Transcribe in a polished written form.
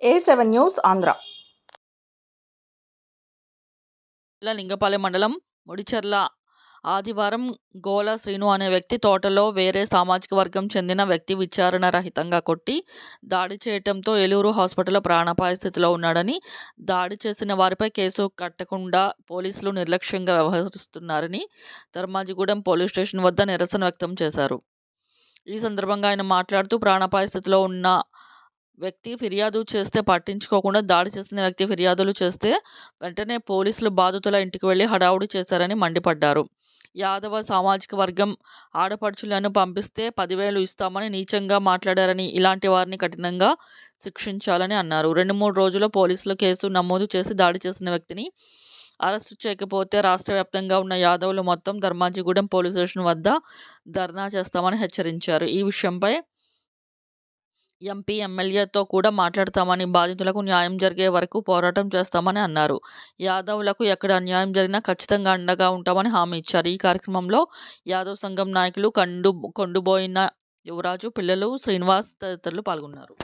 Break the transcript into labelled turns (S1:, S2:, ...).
S1: A7 news Andhra.
S2: జిల్లా లింగపాలెం మండలం ముడిచెర్ల ఆదివారం గోల శ్రీను అనే వ్యక్తి తోటలో వేరే సామాజిక వర్గం చెందిన వ్యక్తి విచారణ రహితంగా కొట్టి దాడి చేయటంతో ఏలూరు హాస్పిటల్లో ప్రాణాపాయ స్థితిలో ఉన్నాడని, దాడి చేసిన వారిపై కేసు కట్టకుండా పోలీసులు నిర్లక్ష్యంగా వ్యవహరిస్తున్నారని ధర్మాజిగూడెం పోలీస్ స్టేషన్ వద్ద నిరసన వ్యక్తం చేశారు. ఈ సందర్భంగా ఆయన మాట్లాడుతూ, ప్రాణాపాయ స్థితిలో ఉన్న వ్యక్తి ఫిర్యాదు చేస్తే పట్టించుకోకుండా దాడి చేసిన వ్యక్తి ఫిర్యాదులు చేస్తే వెంటనే పోలీసులు బాధితుల ఇంటికి వెళ్లి హడావుడి చేశారని మండిపడ్డారు. యాదవ సామాజిక వర్గం ఆడపడుచులను పంపిస్తే 10,000 ఇస్తామని నీచంగా మాట్లాడారని, ఇలాంటి వారిని కఠినంగా శిక్షించాలని అన్నారు. 2-3 రోజుల్లో పోలీసులు కేసు నమోదు చేసి దాడి చేసిన వ్యక్తిని అరెస్టు చేయకపోతే రాష్ట్ర వ్యాప్తంగా ఉన్న యాదవులు మొత్తం ధర్మాజిగూడెం పోలీస్ స్టేషన్ వద్ద ధర్నా చేస్తామని హెచ్చరించారు. ఈ విషయంపై ఎంపీ, ఎమ్మెల్యేతో కూడా మాట్లాడతామని, బాధితులకు న్యాయం జరిగే వరకు పోరాటం చేస్తామని అన్నారు. యాదవులకు ఎక్కడ అన్యాయం జరిగినా ఖచ్చితంగా అండగా ఉంటామని హామీ ఇచ్చారు. ఈ కార్యక్రమంలో యాదవ్ సంఘం నాయకులు కొండుబోయిన యువరాజు, పిల్లలు శ్రీనివాస్ తదితరులు పాల్గొన్నారు.